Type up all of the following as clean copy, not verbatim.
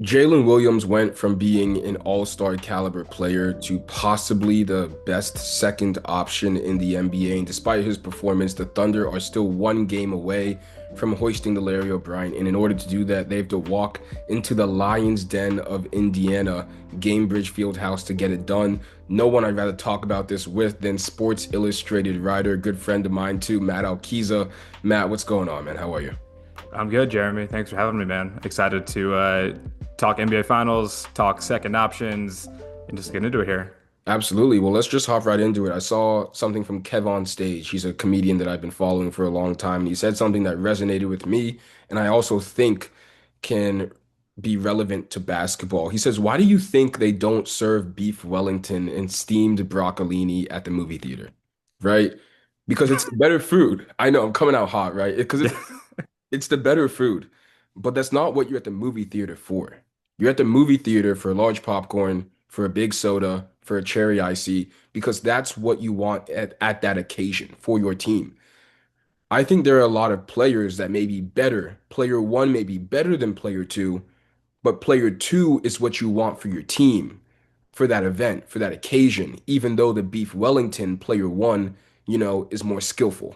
Jalen Williams went from being an all-star caliber player to possibly the best second option in the NBA. And despite his performance, the Thunder are still one game away from hoisting the Larry O'Brien. And in order to do that, they have to walk into the Lions' Den of Indiana, Gainbridge Fieldhouse, to get it done. No one I'd rather talk about this with than Sports Illustrated writer, good friend of mine too, Matt Alquiza. Matt, what's going on, man? How are you? I'm good, Jeremy. Thanks for having me, man. Excited to talk NBA Finals, talk second options, and just get into it here. Absolutely. Well, let's just hop right into it. I saw something from Kev on Stage. He's a comedian that I've been following for a long time, and he said something that resonated with me, and I also think can be relevant to basketball. He says, "Why do you think they don't serve beef Wellington and steamed broccolini at the movie theater?" Right? Because it's the better food. I know I'm coming out hot, right? Because Yeah. it's the better food, but that's not what you're at the movie theater for. You're at the movie theater for a large popcorn, for a big soda, for a cherry icy, because that's what you want at that occasion for your team. I think there are a lot of players that may be better. Player one may be better than player two, but player two is what you want for your team, for that event, for that occasion, even though the Beef Wellington player one, is more skillful.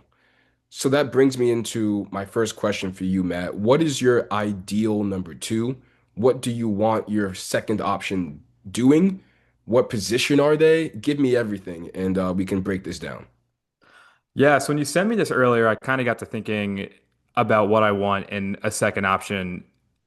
So that brings me into my first question for you, Matt. What is your ideal number two? What do you want your second option doing? What position are they? Give me everything, and we can break this down. Yeah, so when you sent me this earlier, I kind of got to thinking about what I want in a second option.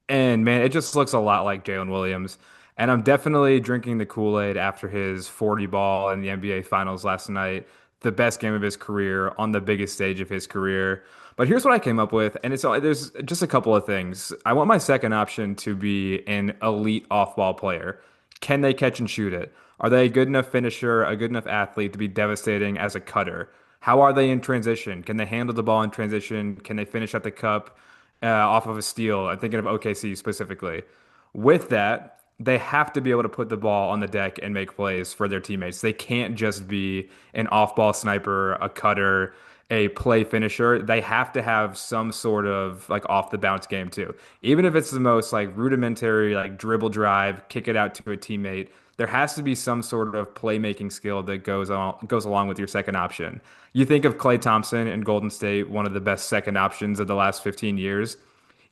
And man, it just looks a lot like Jalen Williams. And I'm definitely drinking the Kool-Aid after his 40 ball in the NBA Finals last night, the best game of his career on the biggest stage of his career. But here's what I came up with, and there's just a couple of things. I want my second option to be an elite off-ball player. Can they catch and shoot it? Are they a good enough finisher, a good enough athlete to be devastating as a cutter? How are they in transition? Can they handle the ball in transition? Can they finish at the cup off of a steal? I'm thinking of OKC specifically. With that, they have to be able to put the ball on the deck and make plays for their teammates. They can't just be an off-ball sniper, a cutter, a play finisher. They have to have some sort of like off the bounce game too. Even if it's the most like rudimentary like dribble drive, kick it out to a teammate, there has to be some sort of playmaking skill that goes along with your second option. You think of Klay Thompson in Golden State, one of the best second options of the last 15 years.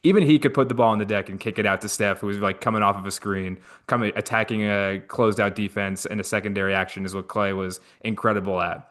Even he could put the ball on the deck and kick it out to Steph, who was like coming off of a screen, coming attacking a closed out defense, and a secondary action is what Klay was incredible at.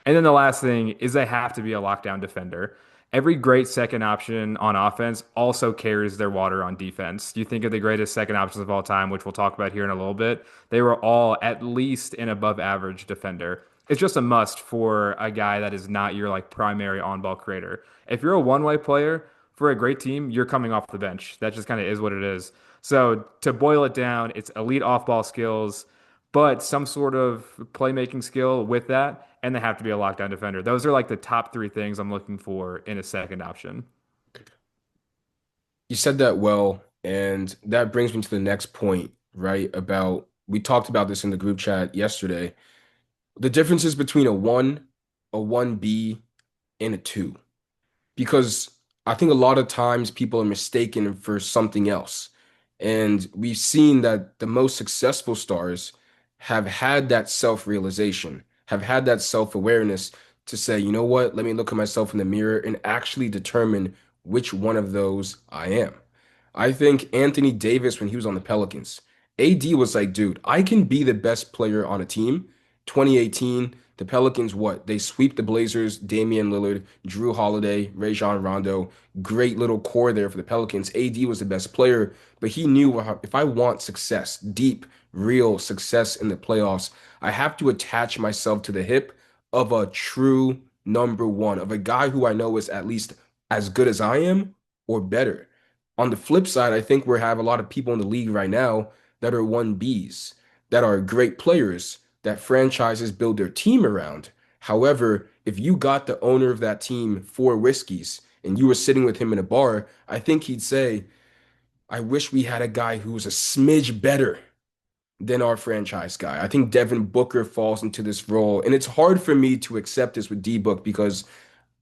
And then the last thing is they have to be a lockdown defender. Every great second option on offense also carries their water on defense. You think of the greatest second options of all time, which we'll talk about here in a little bit. They were all at least an above average defender. It's just a must for a guy that is not your like primary on-ball creator. If you're a one-way player for a great team, you're coming off the bench. That just kind of is what it is. So to boil it down, it's elite off-ball skills, but some sort of playmaking skill with that, and they have to be a lockdown defender. Those are like the top three things I'm looking for in a second option. You said that well, and that brings me to the next point, right? About we talked about this in the group chat yesterday. The differences between a 1B, and a two. Because I think a lot of times people are mistaken for something else. And we've seen that the most successful stars have had that self-realization, have had that self-awareness to say, you know what, let me look at myself in the mirror and actually determine which one of those I am. I think Anthony Davis, when he was on the Pelicans, AD was like, dude, I can be the best player on a team. 2018, the Pelicans, what? They sweep the Blazers, Damian Lillard, Drew Holiday, Rajon Rondo. Great little core there for the Pelicans. AD was the best player, but he knew if I want success, deep, real success in the playoffs, I have to attach myself to the hip of a true number one, of a guy who I know is at least as good as I am or better. On the flip side, I think we have a lot of people in the league right now that are 1Bs, that are great players, that franchises build their team around. However, if you got the owner of that team four whiskeys and you were sitting with him in a bar, I think he'd say, I wish we had a guy who was a smidge better than our franchise guy. I think Devin Booker falls into this role. And it's hard for me to accept this with D Book because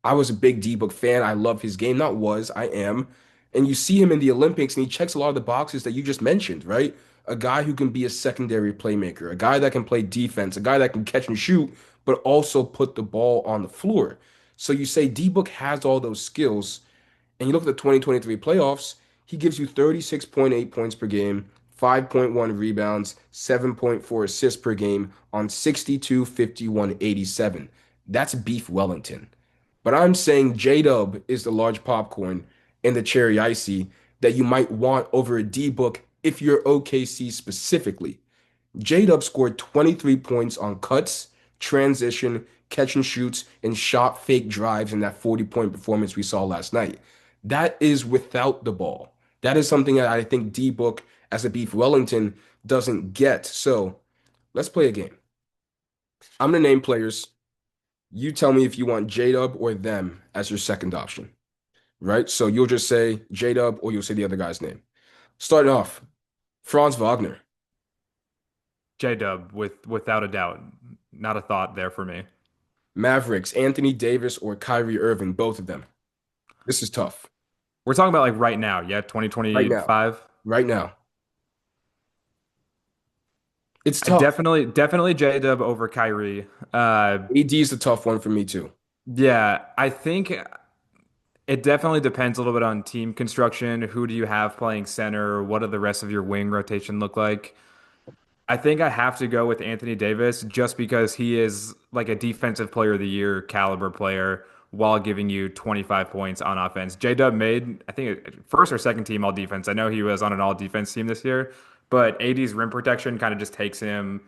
I was a big D Book fan. I love his game. Not was, I am. And you see him in the Olympics, and he checks a lot of the boxes that you just mentioned, right? A guy who can be a secondary playmaker, a guy that can play defense, a guy that can catch and shoot, but also put the ball on the floor. So you say D-Book has all those skills, and you look at the 2023 playoffs, he gives you 36.8 points per game, 5.1 rebounds, 7.4 assists per game on 62, 51, 87. That's beef Wellington. But I'm saying JDub is the large popcorn and the cherry icy that you might want over a D book if you're OKC specifically. JDub scored 23 points on cuts, transition, catch and shoots, and shot fake drives in that 40-point performance we saw last night. That is without the ball. That is something that I think D Book as a Beef Wellington doesn't get. So let's play a game. I'm gonna name players. You tell me if you want JDub or them as your second option, right? So you'll just say JDub or you'll say the other guy's name. Starting off, Franz Wagner, J-Dub without a doubt. Not a thought there for me. Mavericks, Anthony Davis or Kyrie Irving, both of them. This is tough. We're talking about like right now, yeah, Right now. 2025. Right now. It's I tough. definitely J-Dub over Kyrie. AD is the tough one for me too. Yeah, I think it definitely depends a little bit on team construction. Who do you have playing center? What do the rest of your wing rotation look like? I think I have to go with Anthony Davis just because he is like a defensive player of the year caliber player while giving you 25 points on offense. J-Dub made, I think, first or second team all defense. I know he was on an all defense team this year, but AD's rim protection kind of just takes him,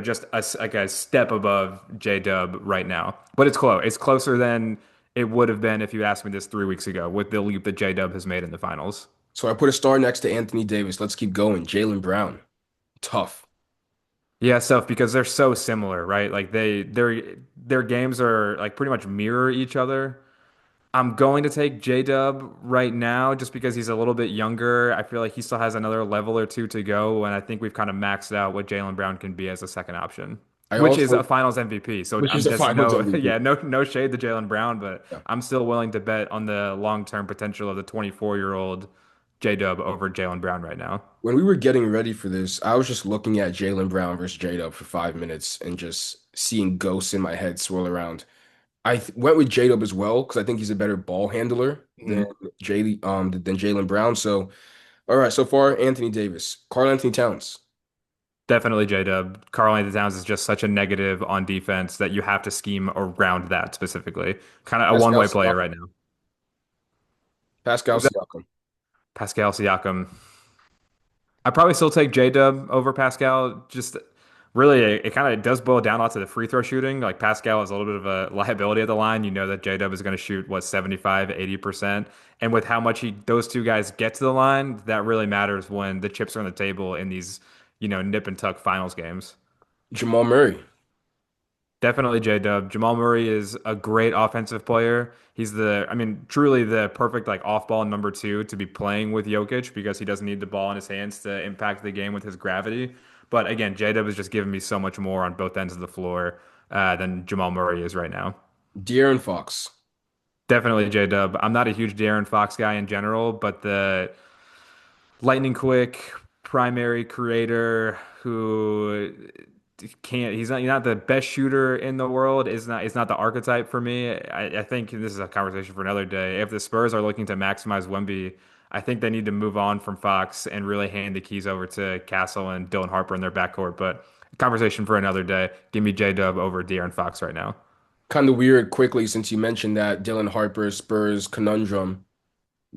just like a step above J-Dub right now. But it's close. It's closer than it would have been if you asked me this 3 weeks ago with the leap that J-Dub has made in the finals. So I put a star next to Anthony Davis. Let's keep going. Jaylen Brown. Tough. Yeah, stuff because they're so similar, right? Like their games are like pretty much mirror each other. I'm going to take J-Dub right now just because he's a little bit younger. I feel like he still has another level or two to go, and I think we've kind of maxed out what Jaylen Brown can be as a second option, I which is a also, Finals MVP. So which is a that's finals no, MVP. yeah, no shade to Jaylen Brown, but Yeah. I'm still willing to bet on the long-term potential of the 24-year-old J-Dub over Jaylen Brown right now. When we were getting ready for this, I was just looking at Jaylen Brown versus JDub for 5 minutes and just seeing ghosts in my head swirl around. I went with JDub as well because I think he's a better ball handler than Jaylen Brown. So, all right, so far, Anthony Davis, Karl Anthony Towns, Definitely J-Dub. Karl Anthony Towns is just such a negative on defense that you have to scheme around that specifically. Kind of a Pascal one-way player right Siakam, now. Pascal Was that Siakam. Pascal Siakam? I probably still take J-Dub over Pascal. Just really, it kind of does boil down a lot to the free throw shooting. Like Pascal is a little bit of a liability at the line. You know that J-Dub is going to shoot, what, 75, 80%. And with how much those two guys get to the line, that really matters when the chips are on the table in these, nip and tuck finals games. Jamal Murray. Definitely J-Dub. Jamal Murray is a great offensive player. I mean, truly the perfect like off-ball number two to be playing with Jokic because he doesn't need the ball in his hands to impact the game with his gravity. But again, J-Dub is just giving me so much more on both ends of the floor than Jamal Murray is right now. De'Aaron Fox. Definitely J-Dub. I'm not a huge De'Aaron Fox guy in general, but the lightning quick primary creator who can't he's not the best shooter in the world is not the archetype for me. I think this is a conversation for another day. If the Spurs are looking to maximize Wemby, I think they need to move on from Fox and really hand the keys over to Castle and Dylan Harper in their backcourt. But conversation for another day. Give me J-Dub over De'Aaron Fox right now. Kind of weird quickly since you mentioned that Dylan Harper Spurs conundrum.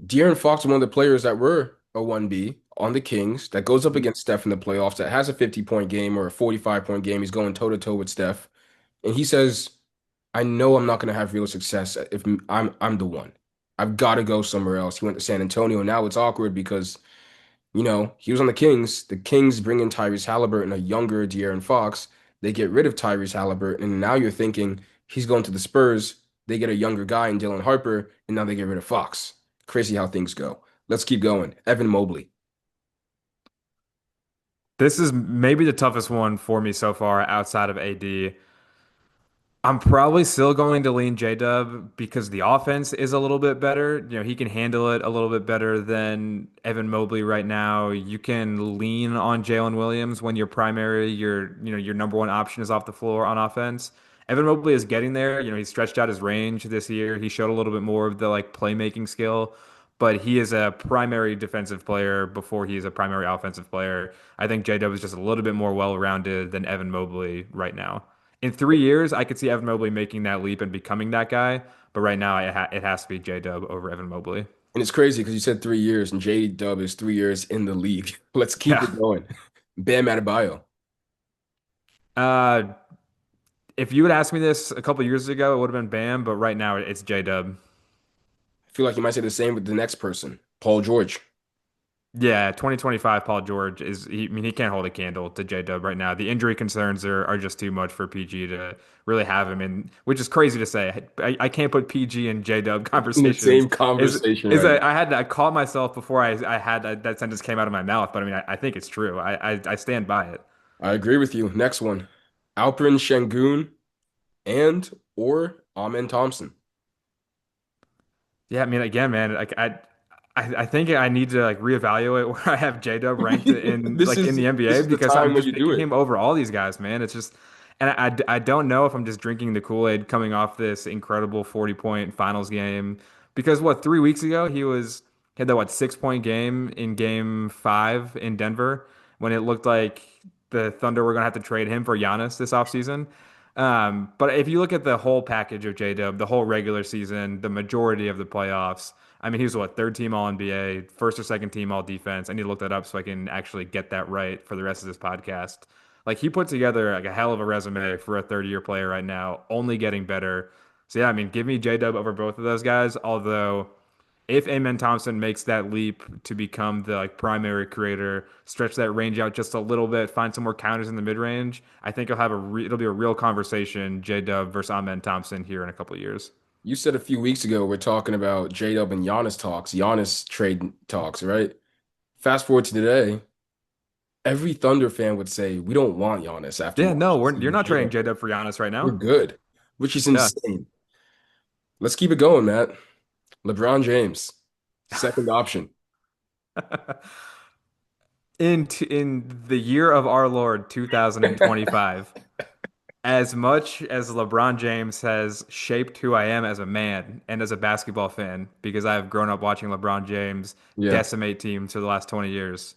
De'Aaron Fox is one of the players that were a 1B on the Kings that goes up against Steph in the playoffs that has a 50-point game or a 45-point game. He's going toe-to-toe with Steph. And he says, I know I'm not going to have real success if I'm the one. I've got to go somewhere else. He went to San Antonio. Now it's awkward because, he was on the Kings. The Kings bring in Tyrese Halliburton, a younger De'Aaron Fox. They get rid of Tyrese Halliburton. And now you're thinking he's going to the Spurs. They get a younger guy in Dylan Harper, and now they get rid of Fox. Crazy how things go. Let's keep going. Evan Mobley. This is maybe the toughest one for me so far outside of AD. I'm probably still going to lean JDub because the offense is a little bit better. You know, he can handle it a little bit better than Evan Mobley right now. You can lean on Jalen Williams when your primary, your number one option is off the floor on offense. Evan Mobley is getting there. You know, he stretched out his range this year. He showed a little bit more of the like playmaking skill, but he is a primary defensive player before he is a primary offensive player. I think JDub is just a little bit more well-rounded than Evan Mobley right now. In 3 years, I could see Evan Mobley making that leap and becoming that guy. But right now, it has to be JDub over Evan Mobley. And it's crazy because you said 3 years, and JDub is 3 years in the league. Let's keep Yeah. it going. Bam Adebayo. Uh, if you had asked me this a couple years ago, it would have been Bam. But right now, it's JDub. I feel like you might say the same with the next person, Paul George. Yeah, 2025 Paul George I mean, he can't hold a candle to J-Dub right now. The injury concerns are just too much for PG to really have him in, which is crazy to say. I can't put PG and J-Dub In the conversations. same conversation Is right now. a, I caught myself before I had that sentence came out of my mouth, but I mean, I think it's true. I stand by it. I agree with you. Next one, Alperen Şengün and or Amen Thompson. Yeah, I mean, again, man, I think I need to like reevaluate where I have J-Dub ranked in This in is the this NBA is the because I'm time when just you do picking it. him over all these guys, man. It's just, and I don't know if I'm just drinking the Kool-Aid coming off this incredible 40-point finals game because what 3 weeks ago he had that what 6 point game in game five in Denver when it looked like the Thunder were gonna have to trade him for Giannis this offseason. But if you look at the whole package of J-Dub, the whole regular season, the majority of the playoffs, I mean, he was what, third team All NBA, first or second team All Defense. I need to look that up so I can actually get that right for the rest of this podcast. Like he put together like a hell of a resume for a 30-year player right now, only getting better. So yeah, I mean, give me J-Dub over both of those guys. Although if Amen Thompson makes that leap to become the like primary creator, stretch that range out just a little bit, find some more counters in the mid range, I think it'll be a real conversation, J Dub versus Amen Thompson here in a couple of years. You said a few weeks ago we're talking about JDub and Giannis talks, Giannis trade talks, right? Fast forward to today, every Thunder fan would say we don't want Giannis after Yeah, no, watching you're seeing not trading JDub. J Dub for Giannis right We're now. good, which is Yeah. insane. Let's keep it going, Matt. LeBron James, second option. In the year of our Lord 2025, as much as LeBron James has shaped who I am as a man and as a basketball fan, because I have grown up watching LeBron James Yeah, decimate teams for the last 20 years,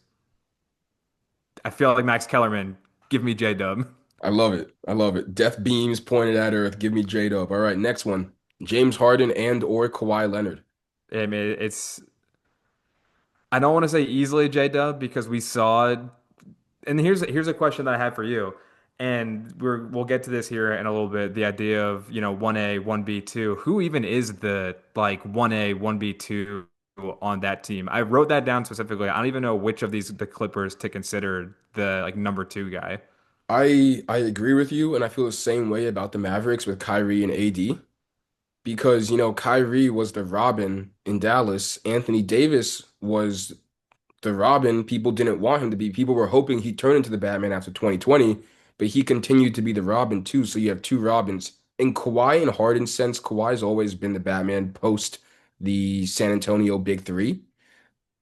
I feel like Max Kellerman, give me J Dub. I love it. I love it. Death beams pointed at Earth. Give me JDub. All right, next one. James Harden and or Kawhi Leonard. I mean, I don't want to say easily J Dub because we saw, and here's a question that I have for you, and we'll get to this here in a little bit. The idea of 1A, 1B, 2. Who even is the like 1A, 1B, 2 on that team? I wrote that down specifically. I don't even know which of the Clippers to consider the like number two guy. I agree with you, and I feel the same way about the Mavericks with Kyrie and AD because Kyrie was the Robin in Dallas. Anthony Davis was the Robin people didn't want him to be. People were hoping he'd turn into the Batman after 2020, but he continued to be the Robin too. So you have two Robins. In Kawhi and Harden's sense, Kawhi's always been the Batman post the San Antonio Big Three.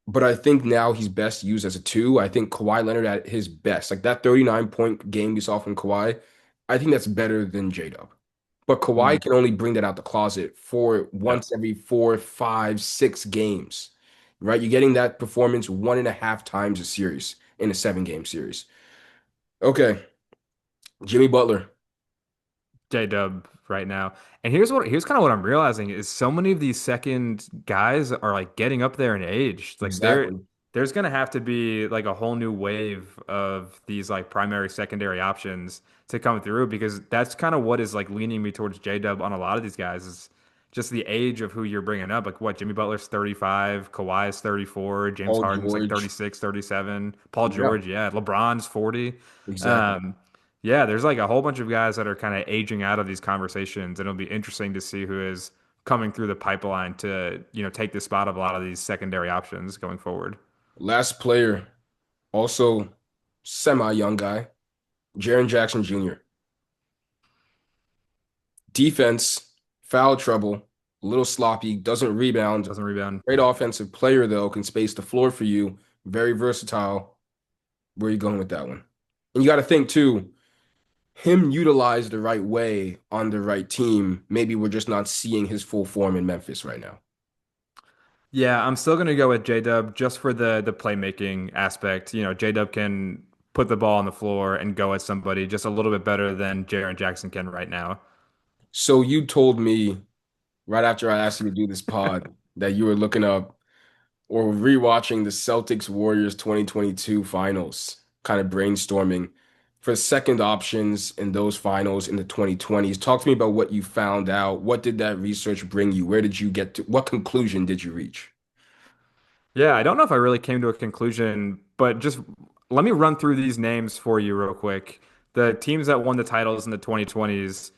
But I think now he's best used as a two. I think Kawhi Leonard at his best, like that 39-point game we saw from Kawhi, I think that's better than J-Dub. But Kawhi Mm, can only bring that out the closet for yeah. once every 4, 5, 6 games, right? You're getting that performance 1.5 times a series in a 7 game series. Okay, Jimmy Butler. J-Dub right now. And here's kind of what I'm realizing is so many of these second guys are like getting up there in age. Like Exactly. there's gonna have to be like a whole new wave of these like primary secondary options to come through because that's kind of what is like leaning me towards J-Dub on a lot of these guys is just the age of who you're bringing up. Like what Jimmy Butler's 35, Kawhi is 34, James Paul Harden's like George. 36, 37, Paul Yeah, George, yeah, LeBron's 40. exactly. Um, yeah, there's like a whole bunch of guys that are kind of aging out of these conversations, and it'll be interesting to see who is coming through the pipeline to, take the spot of a lot of these secondary options going forward. Last player, also semi-young guy, Jaren Jackson Jr. Defense, foul trouble, a little sloppy, doesn't rebound. Doesn't rebound. Great offensive player, though, can space the floor for you. Very versatile. Where are you going with that one? And you got to think, too, him utilized the right way on the right team. Maybe we're just not seeing his full form in Memphis right now. Yeah, I'm still gonna go with JDub just for the playmaking aspect. JDub can put the ball on the floor and go at somebody just a little bit better than Jaren Jackson can right now. So you told me right after I asked you to do this pod that you were looking up or rewatching the Celtics Warriors 2022 finals, kind of brainstorming for second options in those finals in the 2020s. Talk to me about what you found out. What did that research bring you? Where did you get to? What conclusion did you reach? Yeah, I don't know if I really came to a conclusion, but just let me run through these names for you real quick. The teams that won the titles in the 2020s,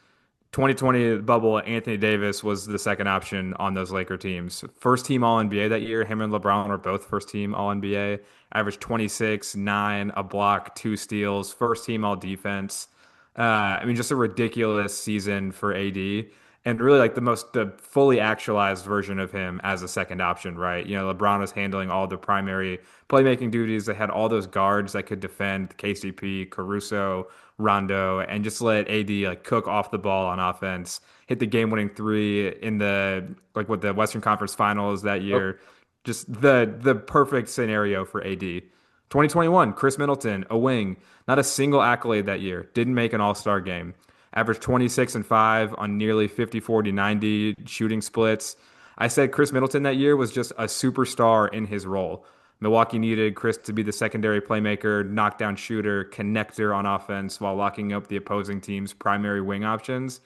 2020 bubble, Anthony Davis was the second option on those Laker teams. First team All NBA that year. Him and LeBron were both first team All NBA. Averaged 26, 9, a block, two steals. First team All Defense. I mean, just a ridiculous season for AD. And really, like the fully actualized version of him as a second option, right? LeBron was handling all the primary playmaking duties. They had all those guards that could defend KCP, Caruso, Rondo, and just let AD like cook off the ball on offense. Hit the game-winning three in the like what the Western Conference Finals that Oh, year. Just the perfect scenario for AD. 2021, Chris Middleton, a wing, not a single accolade that year. Didn't make an All-Star game. Averaged 26 and 5 on nearly 50, 40, 90 shooting splits. I said Chris Middleton that year was just a superstar in his role. Milwaukee needed Chris to be the secondary playmaker, knockdown shooter, connector on offense while locking up the opposing team's primary wing options.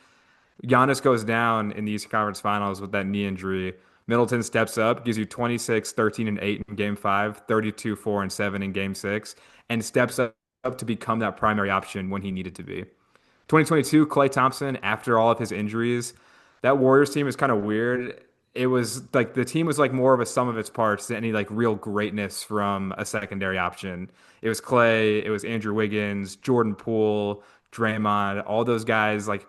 Giannis goes down in the Eastern Conference Finals with that knee injury. Middleton steps up, gives you 26, 13, and 8 in game five, 32, 4, and 7 in game six, and steps up to become that primary option when he needed to be. 2022, Klay Thompson, after all of his injuries, that Warriors team is kind of weird. It was like the team was like more of a sum of its parts than any like real greatness from a secondary option. It was Klay, it was Andrew Wiggins, Jordan Poole, Draymond, all those guys like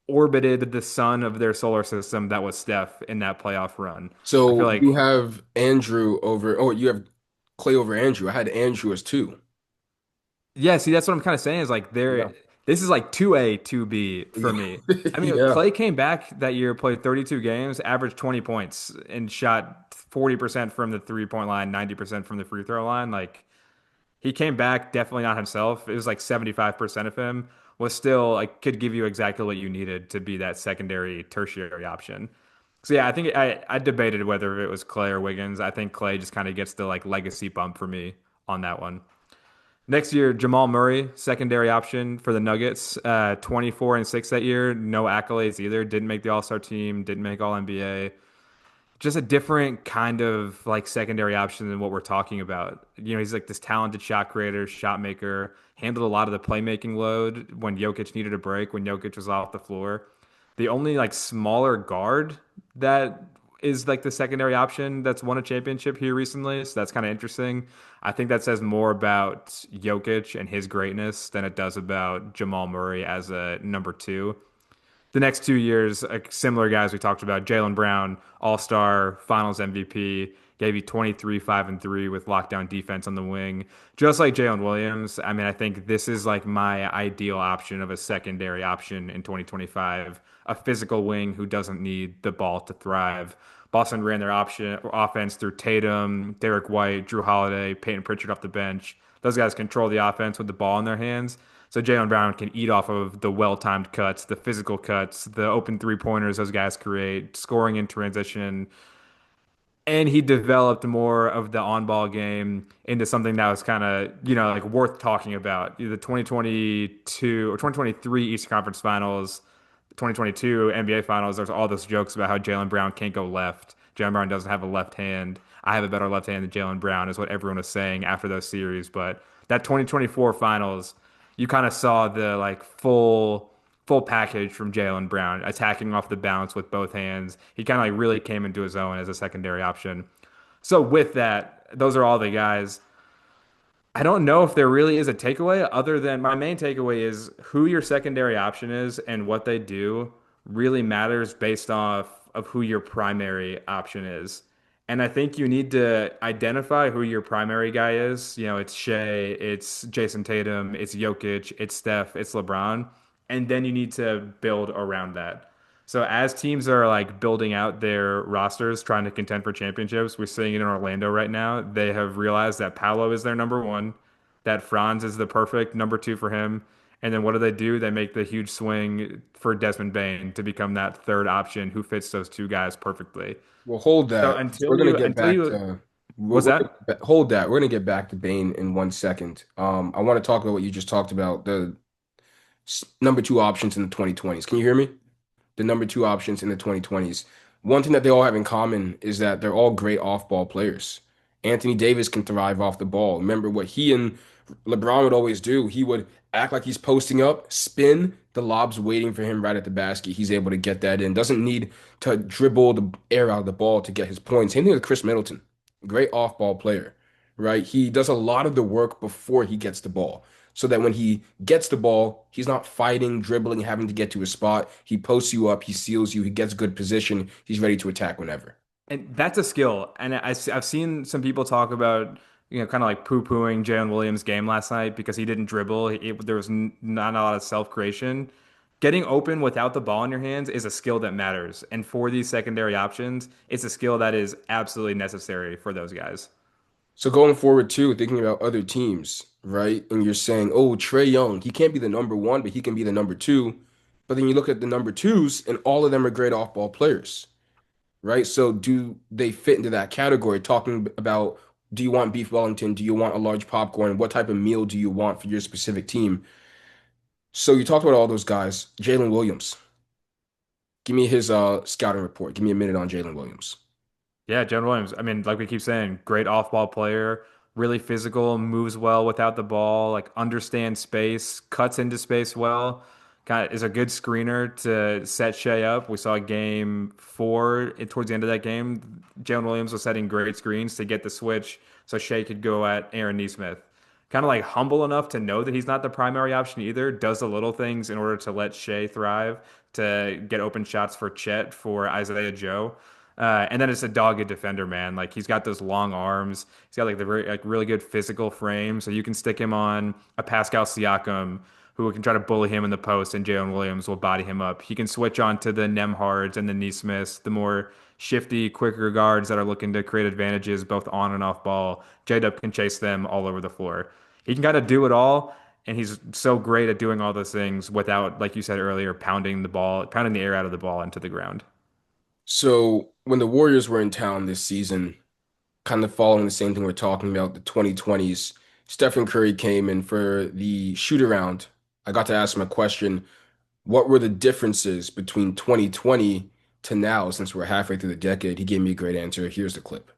orbited the sun of their solar system that was Steph in that playoff run. I feel so you like, have Andrew over, oh, you have Clay over Andrew. I had Andrew as two. yeah, see, that's what I'm kind of saying is like Yeah. this is like 2A, 2B for me. I mean, Yeah. Clay came back that year, played 32 games, averaged 20 points, and shot 40% from the 3-point line, 90% from the free throw line. Like, he came back, definitely not himself. It was like 75% of him was still like could give you exactly what you needed to be that secondary, tertiary option. So yeah, I think I debated whether it was Clay or Wiggins. I think Clay just kind of gets the like legacy bump for me on that one. Next year, Jamal Murray, secondary option for the Nuggets, 24 and 6 that year. No accolades either. Didn't make the All-Star team, didn't make All NBA. Just a different kind of like secondary option than what we're talking about. He's like this talented shot creator, shot maker, handled a lot of the playmaking load when Jokic needed a break, when Jokic was off the floor. The only like smaller guard that is like the secondary option that's won a championship here recently. So that's kind of interesting. I think that says more about Jokic and his greatness than it does about Jamal Murray as a number two. The next 2 years, similar guys we talked about, Jaylen Brown, All-Star, Finals MVP, gave you 23, 5, and 3 with lockdown defense on the wing. Just like Jalen Williams, I mean, I think this is like my ideal option of a secondary option in 2025, a physical wing who doesn't need the ball to thrive. Boston ran their option offense through Tatum, Derek White, Drew Holiday, Peyton Pritchard off the bench. Those guys control the offense with the ball in their hands. So Jaylen Brown can eat off of the well-timed cuts, the physical cuts, the open three-pointers those guys create, scoring in transition. And he developed more of the on-ball game into something that was kind of, like worth talking about. The 2022 or 2023 Eastern Conference Finals, 2022 NBA Finals, there's all those jokes about how Jaylen Brown can't go left. Jaylen Brown doesn't have a left hand. I have a better left hand than Jaylen Brown, is what everyone was saying after those series. But that 2024 Finals, you kind of saw the like full package from Jaylen Brown, attacking off the bounce with both hands. He kind of like really came into his own as a secondary option. So with that, those are all the guys. I don't know if there really is a takeaway other than my main takeaway is who your secondary option is and what they do really matters based off of who your primary option is. And I think you need to identify who your primary guy is. You know, it's Shea, it's Jason Tatum, it's Jokic, it's Steph, it's LeBron. And then you need to build around that. So as teams are like building out their rosters, trying to contend for championships, we're seeing it in Orlando right now. They have realized that Paolo is their number one, that Franz is the perfect number two for him. And then what do? They make the huge swing for Desmond Bane to become that third option who fits those two guys perfectly. Well, hold So that. We're gonna get until back you to what's that? hold that. We're gonna get back to Bane in 1 second. I want to talk about what you just talked about, the number two options in the 2020s. Can you hear me? The number two options in the 2020s. One thing that they all have in common is that they're all great off-ball players. Anthony Davis can thrive off the ball. Remember what he and LeBron would always do? He would act like he's posting up, spin, the lob's waiting for him right at the basket. He's able to get that in. Doesn't need to dribble the air out of the ball to get his points. Same thing with Chris Middleton. Great off-ball player, right? He does a lot of the work before he gets the ball so that when he gets the ball, he's not fighting, dribbling, having to get to a spot. He posts you up, he seals you, he gets good position, he's ready to attack whenever. And that's a skill. And I've seen some people talk about, kind of like poo-pooing Jalen Williams' game last night because he didn't dribble. There was not a lot of self-creation. Getting open without the ball in your hands is a skill that matters. And for these secondary options, it's a skill that is absolutely necessary for those guys. So going forward too, thinking about other teams, right? And you're saying, oh, Trey Young, he can't be the number one, but he can be the number two. But then you look at the number twos, and all of them are great off-ball players, right? So do they fit into that category? Talking about, do you want beef Wellington? Do you want a large popcorn? What type of meal do you want for your specific team? So you talked about all those guys. Jalen Williams. Give me his scouting report. Give me a minute on Jalen Williams. Yeah, John Williams. I mean, like we keep saying, great off-ball player, really physical, moves well without the ball, like understands space, cuts into space well. Kind of is a good screener to set Shea up. We saw game four, towards the end of that game, Jalen Williams was setting great screens to get the switch so Shea could go at Aaron Nesmith. Kind of like humble enough to know that he's not the primary option either, does the little things in order to let Shea thrive, to get open shots for Chet, for Isaiah Joe. And then it's a dogged defender, man. Like he's got those long arms. He's got like the very like really good physical frame. So you can stick him on a Pascal Siakam who can try to bully him in the post, and Jalen Williams will body him up. He can switch on to the Nemhards and the Nesmiths, the more shifty, quicker guards that are looking to create advantages both on and off ball. JDub can chase them all over the floor. He can kind of do it all, and he's so great at doing all those things without, like you said earlier, pounding the air out of the ball into the ground. So when the Warriors were in town this season, kind of following the same thing we're talking about, the 2020s, Stephen Curry came in for the shoot around. I got to ask him a question. What were the differences between 2020 to now since we're halfway through the decade? He gave me a great answer. Here's the clip.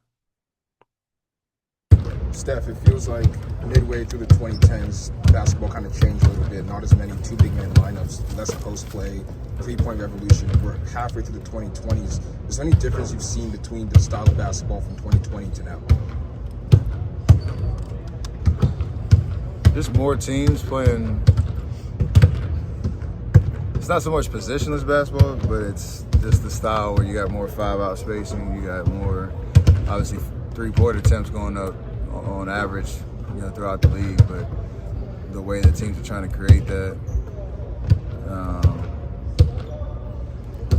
Steph, it feels like midway through the 2010s, basketball kind of changed a little bit. Not as many two big man lineups, less post play, 3-point revolution. We're halfway through the 2020s. Is there any difference you've seen between the style of basketball from 2020 to now? Just more teams playing. It's not so much positionless basketball, but it's just the style where you got more 5-out spacing, you got more, obviously, 3-point attempts going up on average, throughout the league. But the way the teams are trying to create that,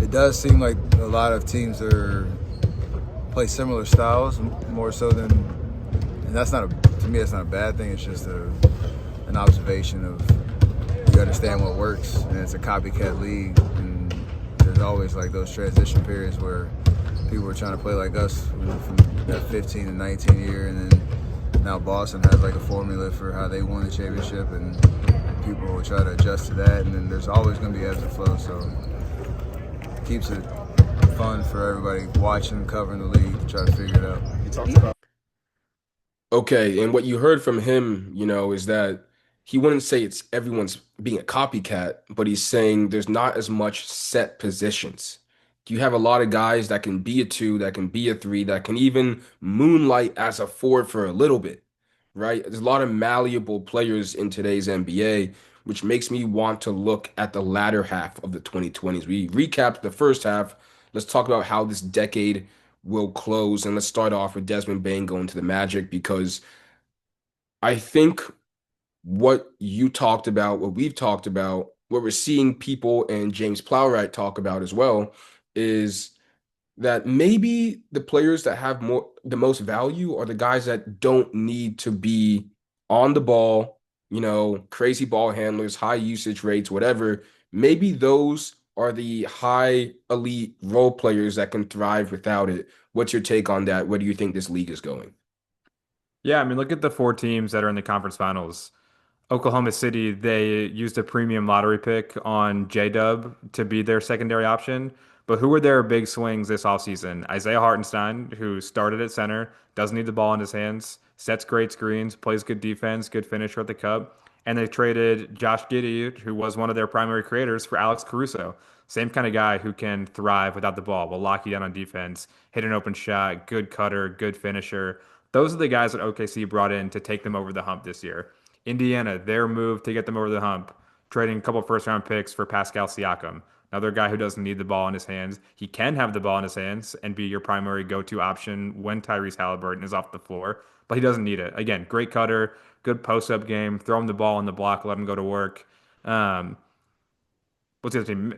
it does seem like a lot of teams play similar styles more so than, and that's not to me, that's not a bad thing. It's just an observation of, you understand what works, and it's a copycat league, and there's always like those transition periods where people were trying to play like us from that 15 to 19 year, and then now Boston has like a formula for how they won the championship, and people will try to adjust to that, and then there's always going to be ebbs and flows, so it keeps it fun for everybody watching, covering the league, to try to figure it out. You talked about Okay, and what you heard from him, is that he wouldn't say it's everyone's being a copycat, but he's saying there's not as much set positions. You have a lot of guys that can be a two, that can be a three, that can even moonlight as a four for a little bit, right? There's a lot of malleable players in today's NBA, which makes me want to look at the latter half of the 2020s. We recapped the first half. Let's talk about how this decade will close, and let's start off with Desmond Bane going to the Magic because I think what you talked about, what we've talked about, what we're seeing people and James Plowright talk about as well is that maybe the players that have the most value are the guys that don't need to be on the ball, crazy ball handlers, high usage rates, whatever. Maybe those are the high elite role players that can thrive without it. What's your take on that? Where do you think this league is going? Yeah, I mean, look at the four teams that are in the conference finals. Oklahoma City, they used a premium lottery pick on JDub to be their secondary option. But who were their big swings this offseason? Isaiah Hartenstein, who started at center, doesn't need the ball in his hands, sets great screens, plays good defense, good finisher at the cup. And they traded Josh Giddey, who was one of their primary creators, for Alex Caruso. Same kind of guy who can thrive without the ball, will lock you down on defense, hit an open shot, good cutter, good finisher. Those are the guys that OKC brought in to take them over the hump this year. Indiana, their move to get them over the hump, trading a couple first round picks for Pascal Siakam. Another guy who doesn't need the ball in his hands. He can have the ball in his hands and be your primary go-to option when Tyrese Halliburton is off the floor, but he doesn't need it. Again, great cutter, good post-up game, throw him the ball in the block, let him go to work. Um, what's the other team?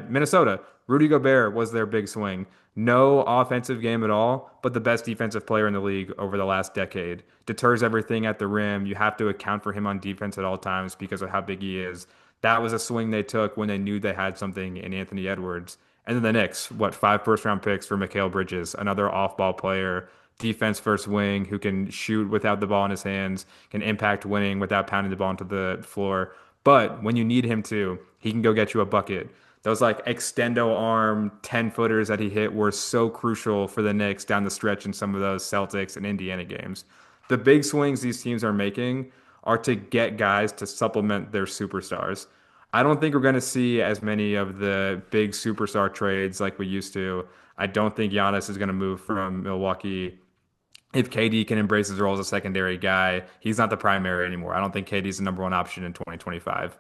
Minnesota. Rudy Gobert was their big swing. No offensive game at all, but the best defensive player in the league over the last decade. Deters everything at the rim. You have to account for him on defense at all times because of how big he is. That was a swing they took when they knew they had something in Anthony Edwards. And then the Knicks, what, 5 first round picks for Mikal Bridges, another off ball player, defense first wing who can shoot without the ball in his hands, can impact winning without pounding the ball into the floor. But when you need him to, he can go get you a bucket. Those like extendo arm 10 footers that he hit were so crucial for the Knicks down the stretch in some of those Celtics and Indiana games. The big swings these teams are making are to get guys to supplement their superstars. I don't think we're going to see as many of the big superstar trades like we used to. I don't think Giannis is going to move from Milwaukee. If KD can embrace his role as a secondary guy, he's not the primary anymore. I don't think KD's the number one option in 2025.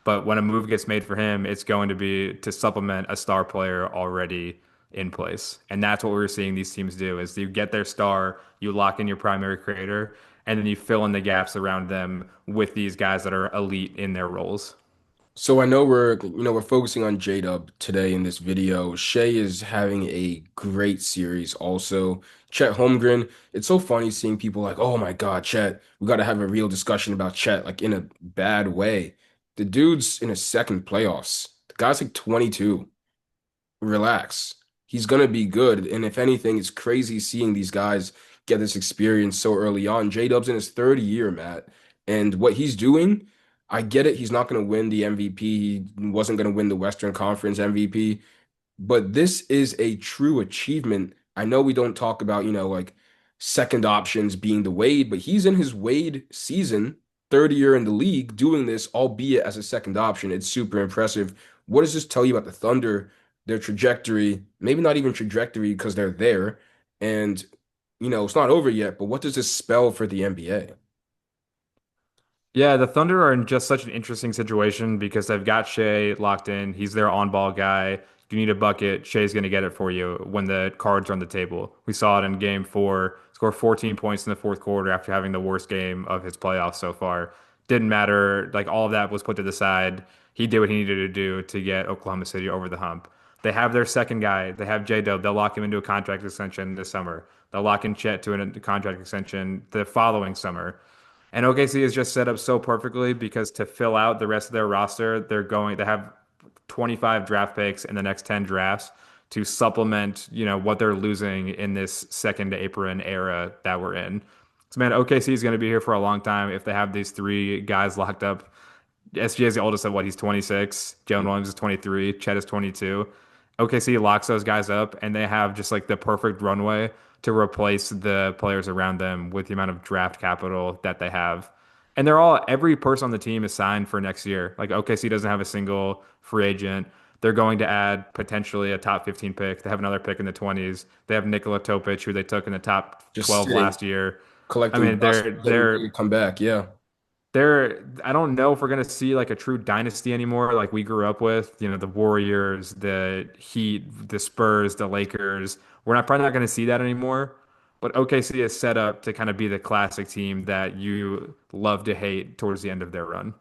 But when a move gets made for him, it's going to be to supplement a star player already in place. And that's what we're seeing these teams do is you get their star, you lock in your primary creator, and then you fill in the gaps around them with these guys that are elite in their roles. So I know we're focusing on JDub today in this video. Shea is having a great series also. Chet Holmgren, it's so funny seeing people like, oh my God, Chet, we got to have a real discussion about Chet, like in a bad way. The dude's in his second playoffs. The guy's like 22. Relax. He's gonna be good. And if anything, it's crazy seeing these guys get this experience so early on. J-Dub's in his third year, Matt. And what he's doing, I get it. He's not gonna win the MVP. He wasn't gonna win the Western Conference MVP. But this is a true achievement. I know we don't talk about, like second options being the Wade, but he's in his Wade season, third year in the league, doing this, albeit as a second option. It's super impressive. What does this tell you about the Thunder, their trajectory? Maybe not even trajectory because they're there. And, it's not over yet, but what does this spell for the NBA? Yeah, the Thunder are in just such an interesting situation because they've got Shea locked in. He's their on-ball guy. You need a bucket, Shea's going to get it for you when the cards are on the table. We saw it in game four, score 14 points in the fourth quarter after having the worst game of his playoffs so far. Didn't matter. Like all of that was put to the side. He did what he needed to do to get Oklahoma City over the hump. They have their second guy. They have J-Dub. They'll lock him into a contract extension this summer. They'll lock in Chet to a contract extension the following summer. And OKC is just set up so perfectly because to fill out the rest of their roster, they have 25 draft picks in the next 10 drafts to supplement, what they're losing in this second apron era that we're in. So man, OKC is going to be here for a long time if they have these three guys locked up. SGA is the oldest at what? He's 26. Jalen Williams is 23. Chet is 22. OKC locks those guys up, and they have just like the perfect runway to replace the players around them with the amount of draft capital that they have. And every person on the team is signed for next year. Like OKC doesn't have a single free agent. They're going to add potentially a top 15 pick. They have another pick in the 20s. They have Nikola Topic, who they took in the top Just 12 sitting, last year. I collecting mean, dust, they're getting ready they're to come back. Yeah. I don't know if we're gonna see like a true dynasty anymore, like we grew up with, the Warriors, the Heat, the Spurs, the Lakers. We're not probably not gonna see that anymore. But OKC is set up to kind of be the classic team that you love to hate towards the end of their run.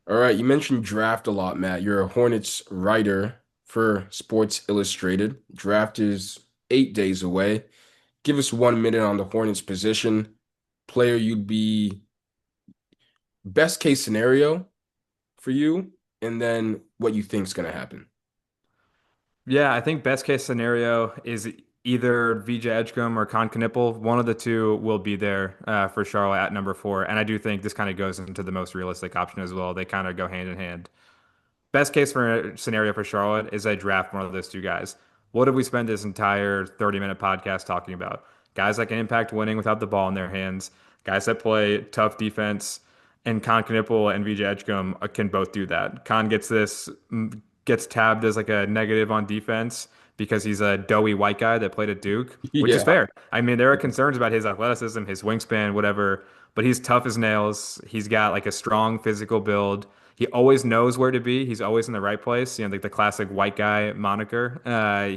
All right, you mentioned draft a lot, Matt. You're a Hornets writer for Sports Illustrated. Draft is 8 days away. Give us 1 minute on the Hornets position. Player you'd be best case scenario for you, and then what you think's gonna happen. Yeah, I think best case scenario is either VJ Edgecombe or Con Knipple. One of the two will be there for Charlotte at number 4. And I do think this kind of goes into the most realistic option as well. They kind of go hand in hand. Best case for scenario for Charlotte is I draft one of those two guys. What have we spent this entire 30-minute podcast talking about? Guys that can impact winning without the ball in their hands, guys that play tough defense, and Con Knipple and VJ Edgecombe can both do that. Con gets tabbed as like a negative on defense because he's a doughy white guy that played at Duke, which is Yeah. fair. I mean, there are concerns about his athleticism, his wingspan, whatever, but he's tough as nails. He's got like a strong physical build. He always knows where to be. He's always in the right place. Like the classic white guy moniker.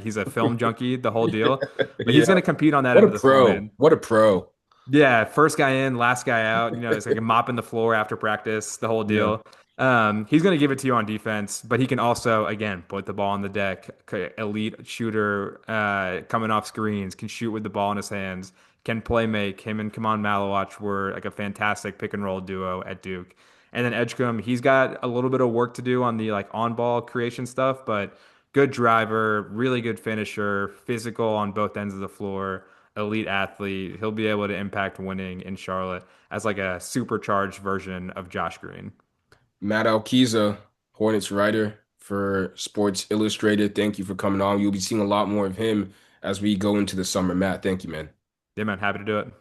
He's a film junkie, the whole Yeah. deal. But he's Yeah. going to compete on that What end a of the floor, pro. man. What a pro. Yeah, first guy in, last guy out. It's like a mopping the floor after practice, the whole Yeah. deal. He's going to give it to you on defense, but he can also, again, put the ball on the deck. Elite shooter, coming off screens, can shoot with the ball in his hands, can play make. Him and Kaman Malawach were like a fantastic pick and roll duo at Duke. And then Edgecombe, he's got a little bit of work to do on the like on ball creation stuff, but good driver, really good finisher, physical on both ends of the floor, elite athlete. He'll be able to impact winning in Charlotte as like a supercharged version of Josh Green. Matt Alquiza, Hornets writer for Sports Illustrated. Thank you for coming on. You'll be seeing a lot more of him as we go into the summer. Matt, thank you, man. Yeah, man, happy to do it.